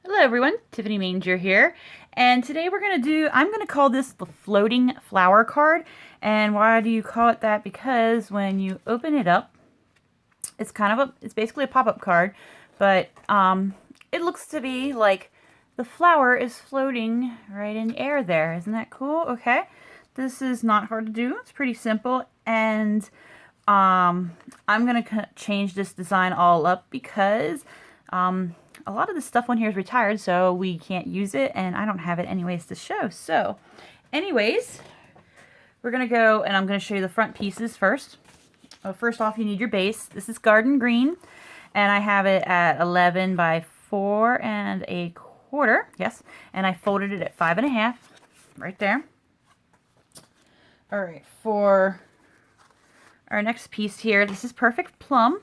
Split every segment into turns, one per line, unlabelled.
Hello everyone, Tiffany Manger here, and today I'm going to call this the floating flower card. And why do you call it that? Because when you open it up, it's basically a pop-up card, but it looks to be like the flower is floating right in air there. Isn't that cool? Okay, this is not hard to do. It's pretty simple, and I'm going to change this design all up because a lot of the stuff on here is retired, so we can't use it, and I don't have it anyways to show. So, anyways, we're going to go, and I'm going to show you the front pieces first. First off, you need your base. This is garden green, and I have it at 11 by 4 1/4. Yes, and I folded it at 5 1/2, right there. All right, for our next piece here, this is Perfect Plum.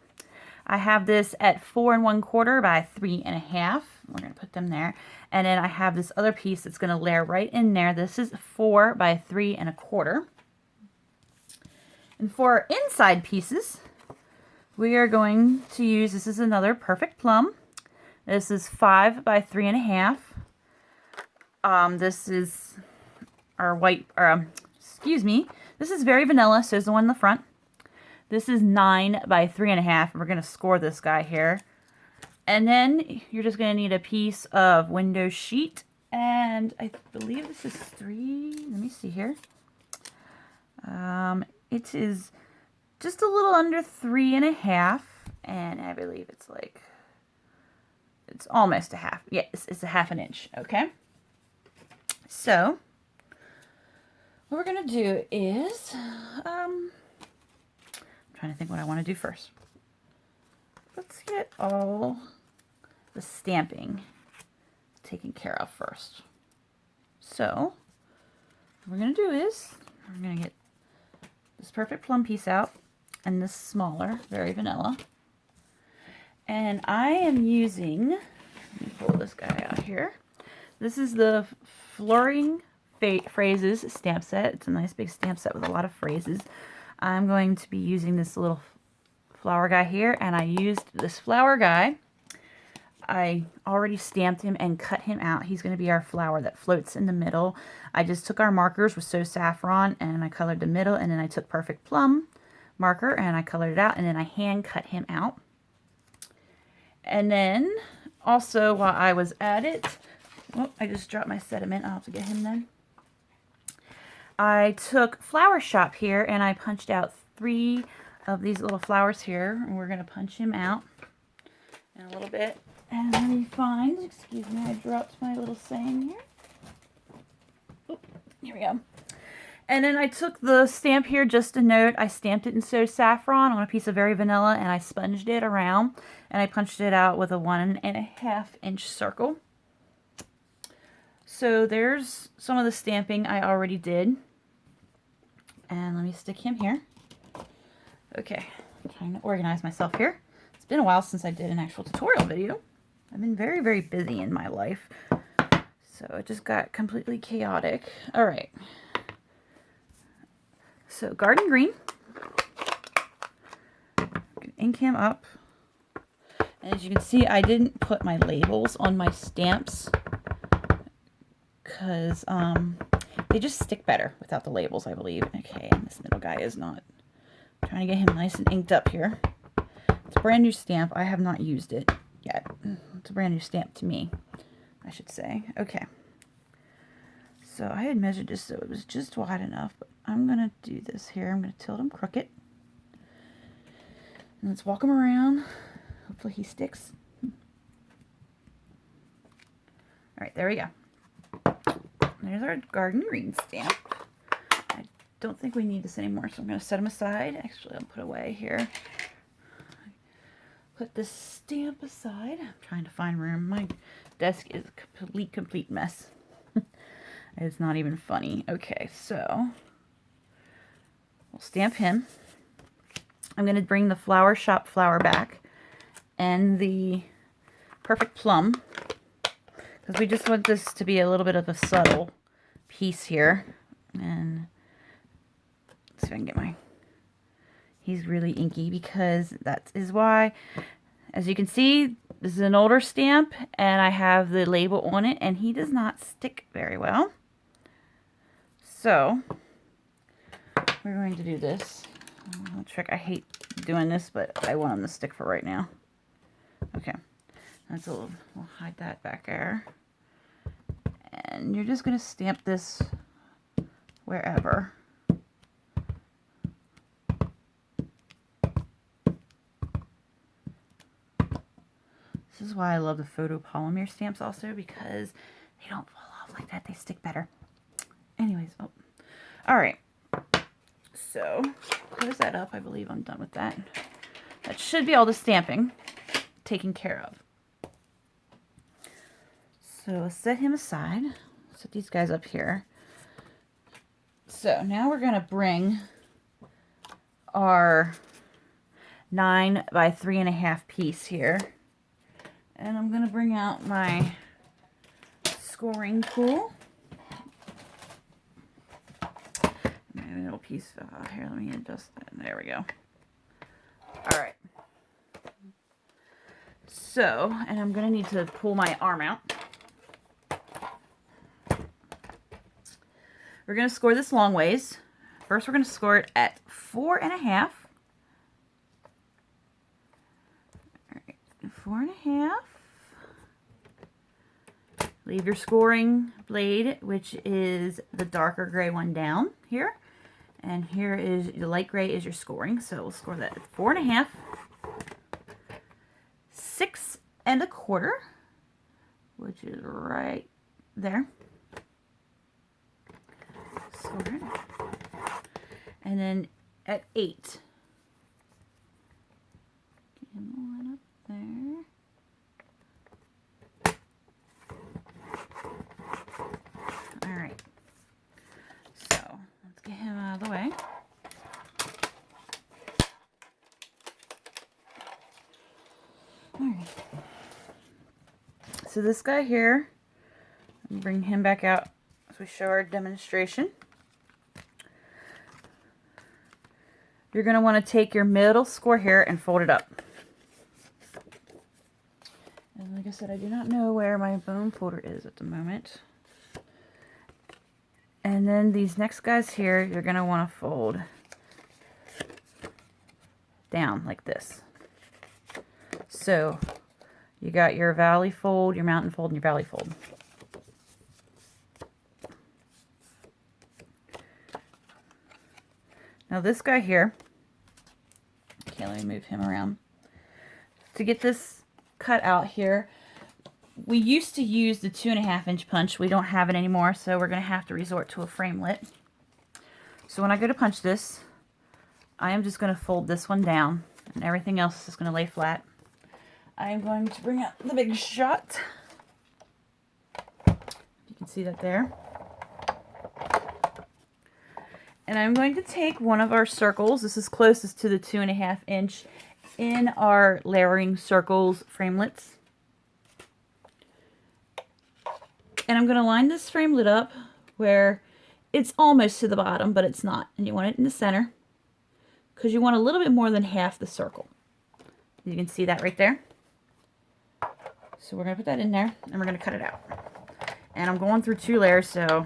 I have this at 4 1/4 by 3 1/2. We're going to put them there. And then I have this other piece that's going to layer right in there. This is 4 by 3 1/4. And for our inside pieces, we are going to use, this is another Perfect Plum. This is 5 by 3 1/2. This is our white, this is very vanilla, so is the one in the front. This is 9 by 3 1/2. We're going to score this guy here. And then you're just going to need a piece of window sheet. And I believe this is 3. Let me see here. It is just a little under 3 1/2. And I believe it's like, it's almost a half. Yeah, it's a 1/2 inch. Okay. So, what we're going to do is, trying to think what I want to do first. Let's get all the stamping taken care of first. So, what we're going to do is, we're going to get this Perfect Plum piece out, and this smaller, very vanilla. And I am using, let me pull this guy out here. This is the Floating Phrases stamp set. It's a nice big stamp set with a lot of phrases. I'm going to be using this little flower guy here, and I used this flower guy. I already stamped him and cut him out. He's going to be our flower that floats in the middle. I just took our markers with So Saffron, and I colored the middle, and then I took Perfect Plum marker, and I colored it out, and then I hand cut him out. And then, also, while I was at it, oh, I just dropped my sediment. I'll have to get him then. I took Flower Shop here, and I punched out 3 of these little flowers here, and we're going to punch him out in a little bit. And let me find, excuse me, I dropped my little saying here. Oh, here we go. And then I took the stamp here, just a note. I stamped it in So Saffron on a piece of very vanilla, and I sponged it around, and I punched it out with a 1 1/2 inch circle. So there's some of the stamping I already did. And let me stick him here. Okay, I'm trying to organize myself here. It's been a while since I did an actual tutorial video. I've been very, very busy in my life. So it just got completely chaotic. All right. So garden green. Ink him up. And as you can see, I didn't put my labels on my stamps because they just stick better without the labels, I believe. Okay, and this middle guy is not. I'm trying to get him nice and inked up here. It's a brand new stamp. I have not used it yet. It's a brand new stamp to me, I should say. Okay. So I had measured this so it was just wide enough, but I'm going to do this here. I'm going to tilt him crooked. And let's walk him around. Hopefully he sticks. All right, there we go. There's our garden green stamp. I don't think we need this anymore, so I'm going to set them aside. Actually, I'll put away here. Put the stamp aside. I'm trying to find room. My desk is a complete mess. It's not even funny. Okay, so we'll stamp him. I'm going to bring the Flower Shop flower back and the Perfect Plum, because we just want this to be a little bit of a subtle piece here. And let's see if I can get my, he's really inky because that is why, as you can see, this is an older stamp, and I have the label on it, and he does not stick very well. So we're going to do this. Trick. I hate doing this, but I want him to stick for right now. Okay, that's a little. We'll hide that back there, and you're just going to stamp this wherever. This is why I love the photopolymer stamps also, because they don't fall off like that. They stick better. Anyways, oh. All right. So close that up. I believe I'm done with that. That should be all the stamping taken care of. So let's set him aside. Set these guys up here. So now we're going to bring our 9 by 3.5 piece here. And I'm going to bring out my scoring tool. My little piece here, let me adjust that. There we go. All right. So, and I'm going to need to pull my arm out. We're going to score this long ways. First, we're going to score it at 4.5. 4.5. Leave your scoring blade, which is the darker gray one, down here. And here is the light gray is your scoring. So we'll score that at 4.5. 6.25, which is right there. Score it. And then at 8. Get him line up there. All right, so let's get him out of the way. All right, so this guy here, bring him back out as we show our demonstration. You're going to want to take your middle score here and fold it up. And like I said, I do not know where my bone folder is at the moment. And then these next guys here, you're going to want to fold down like this. So you got your valley fold, your mountain fold, and your valley fold. Now this guy here, okay, let me move him around. To get this cut out here, we used to use the 2.5-inch punch. We don't have it anymore, so we're going to have to resort to a framelit. So when I go to punch this, I am just going to fold this one down, and everything else is going to lay flat. I am going to bring out the big shot. You can see that there. And I'm going to take one of our circles. This is closest to the 2.5-inch in our layering circles framelits. And I'm going to line this framelit up where it's almost to the bottom, but it's not. And you want it in the center because you want a little bit more than half the circle. You can see that right there. So we're going to put that in there, and we're going to cut it out. And I'm going through 2 layers, so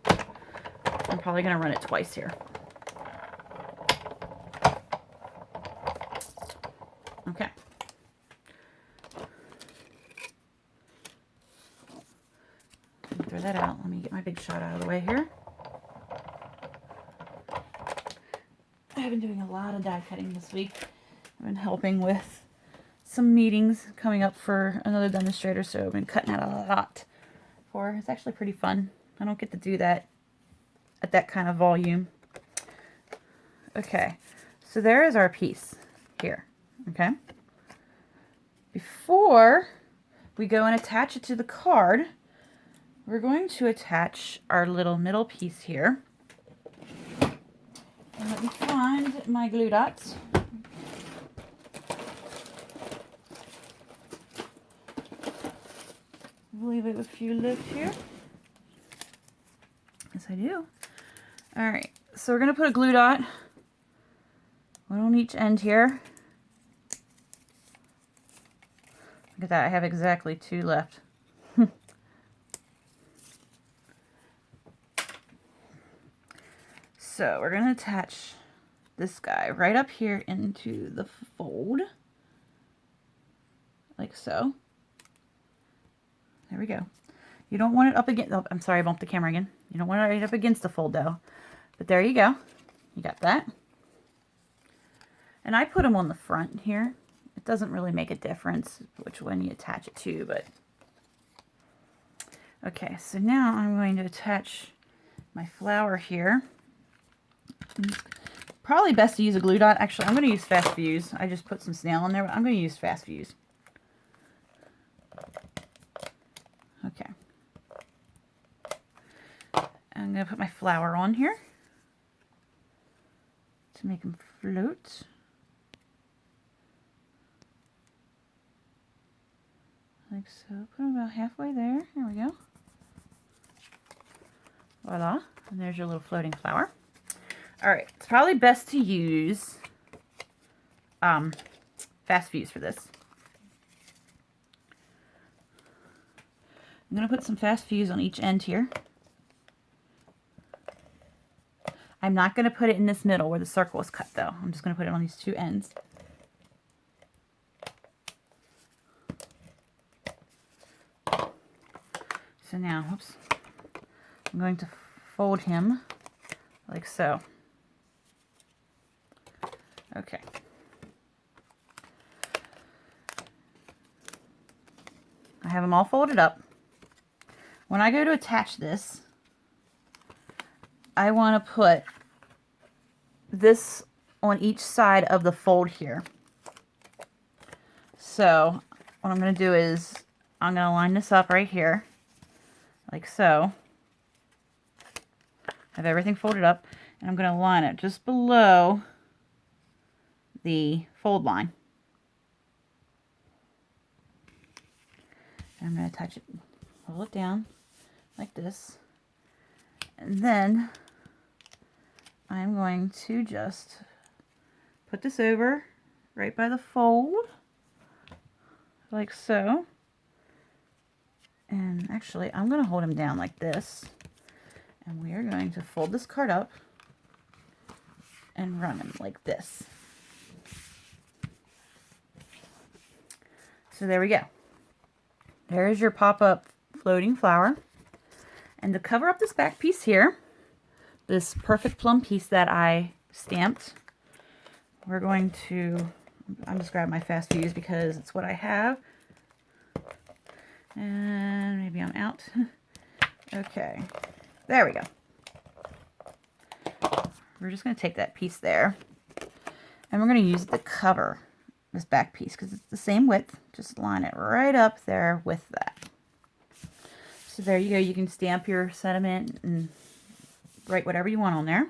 I'm probably going to run it twice here. Okay. Throw that out. Let me get my big shot out of the way here. I've been doing a lot of die cutting this week. I've been helping with some meetings coming up for another demonstrator, so I've been cutting out a lot. It's actually pretty fun. I don't get to do that at that kind of volume. Okay, so there is our piece here. Okay. Before we go and attach it to the card, we're going to attach our little middle piece here. And let me find my glue dots. I believe I have a few left here. Yes, I do. Alright, so we're going to put a glue dot, one on each end here. Look at that, I have exactly 2 left. So we're going to attach this guy right up here into the fold, like so. There we go. You don't want it up against, oh, I'm sorry, I bumped the camera again. You don't want it right up against the fold though. But there you go. You got that. And I put them on the front here. It doesn't really make a difference which one you attach it to, but. Okay, so now I'm going to attach my flower here. Probably best to use a glue dot. Actually, I'm going to use Fast Fuse. I just put some snail in there, but I'm going to use Fast Fuse. Okay. I'm going to put my flower on here to make them float. Like so. Put them about halfway there. There we go. Voila. And there's your little floating flower. Alright, it's probably best to use Fast Fuse for this. I'm going to put some Fast Fuse on each end here. I'm not going to put it in this middle where the circle is cut though. I'm just going to put it on these 2 ends. So now, whoops, I'm going to fold him like so. Okay. I have them all folded up. When I go to attach this, I want to put this on each side of the fold here. So what I'm going to do is I'm going to line this up right here, like so. Have everything folded up, and I'm going to line it just below the fold line. And I'm going to attach it, roll it down like this, and then I'm going to just put this over right by the fold, like so. And actually, I'm going to hold him down like this, and we are going to fold this card up and run him like this. So there we go. There's your pop-up floating flower. And to cover up this back piece here, this perfect plum piece that I stamped, we're going to, I'm just grabbing my Fast Fuse because it's what I have. And maybe I'm out. Okay, there we go. We're just going to take that piece there, and we're going to use it to cover this back piece because it's the same width. Just line it right up there with that. So there you go. You can stamp your sentiment and write whatever you want on there.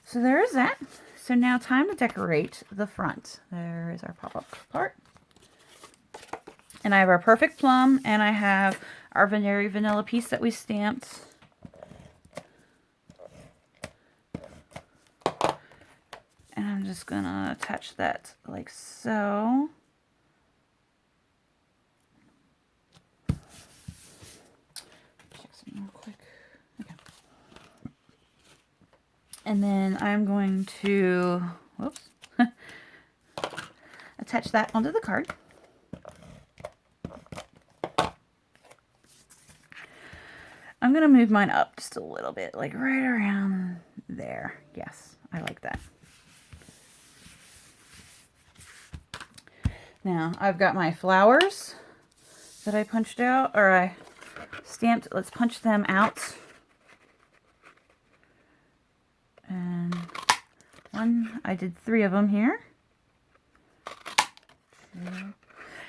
So there is that. So now time to decorate the front. There is our pop-up part. And I have our perfect plum, and I have our very vanilla piece that we stamped. And I'm just going to attach that like so. Check something real quick. Okay. And then I'm going to, whoops, attach that onto the card. I'm going to move mine up just a little bit, like right around there. Yes, I like that. Now, I've got my flowers that I punched out, or I stamped. Let's punch them out. And I did 3 of them here.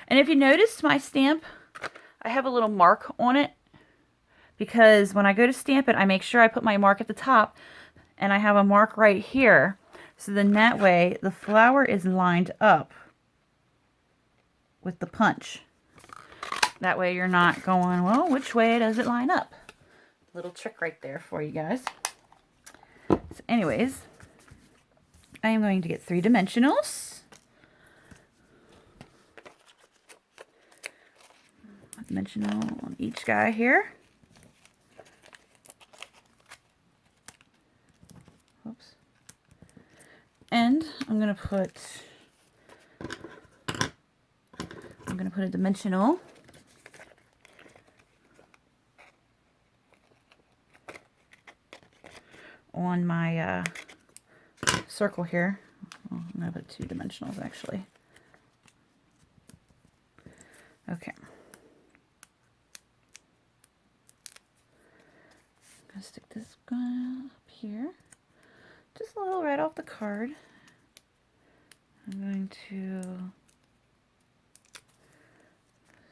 And if you noticed my stamp, I have a little mark on it, because when I go to stamp it, I make sure I put my mark at the top, and I have a mark right here. So then that way, the flower is lined up with the punch. That way you're not going, well, which way does it line up? Little trick right there for you guys. So anyways, I am going to get 3 dimensionals. dimensional on each guy here. Oops. And I'm gonna put a dimensional on my circle here. Well, I'm gonna put 2 dimensionals actually. Okay. I'm gonna stick this guy up here, just a little right off the card. I'm going to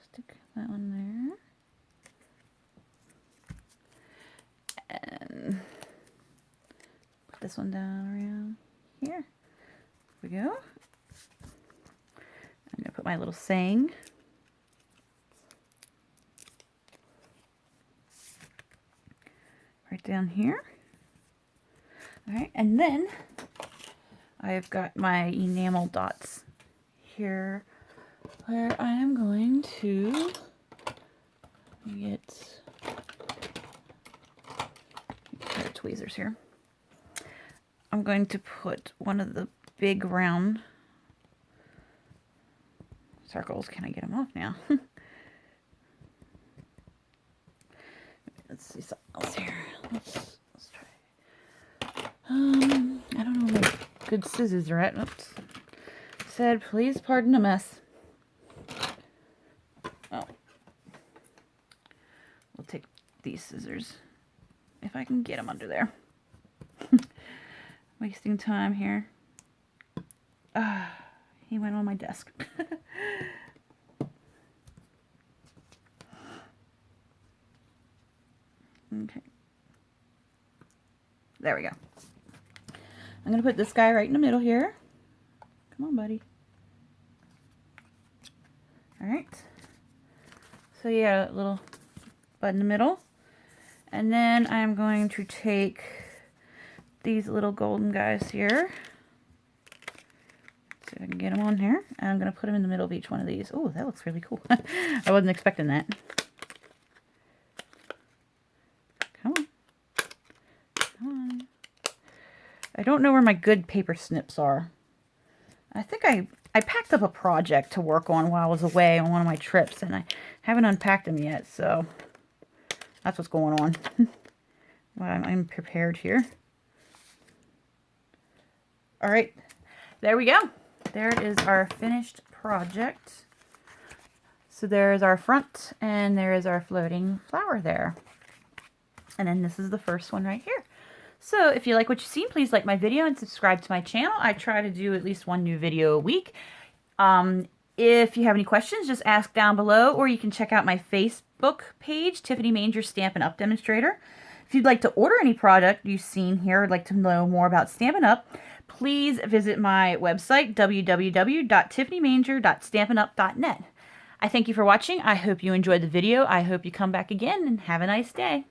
stick that one there, and put this one down around here. There we go. I'm gonna put my little saying. Right down here. All right, and then I've got my enamel dots here where I am going to get tweezers here. I'm going to put one of the big round circles. Can I get them off now? Let's see something else here. Let's try. I don't know where my good scissors are at. Oops. Said, please pardon a mess. Oh. We'll take these scissors if I can get them under there. Wasting time here. He went on my desk. Okay. There we go. I'm going to put this guy right in the middle here. Come on, buddy. Alright. So yeah, a little bud in the middle. And then I'm going to take these little golden guys here. See if I can get them on here. And I'm going to put them in the middle of each one of these. Oh, that looks really cool. I wasn't expecting that. Come on. Come on. I don't know where my good paper snips are. I think I packed up a project to work on while I was away on one of my trips, and I haven't unpacked them yet, so that's what's going on. Well, I'm prepared here. All right, there we go. There is our finished project. So there's our front, and there is our floating flower there. And then this is the first one right here. So if you like what you've seen, please like my video and subscribe to my channel. I try to do at least 1 new video a week. If you have any questions, just ask down below, or you can check out my Facebook page, Tiffany Manger Stampin' Up Demonstrator. If you'd like to order any product you've seen here, or like to know more about Stampin' Up, please visit my website, www.tiffanymanger.stampinup.net. I thank you for watching. I hope you enjoyed the video. I hope you come back again, and have a nice day.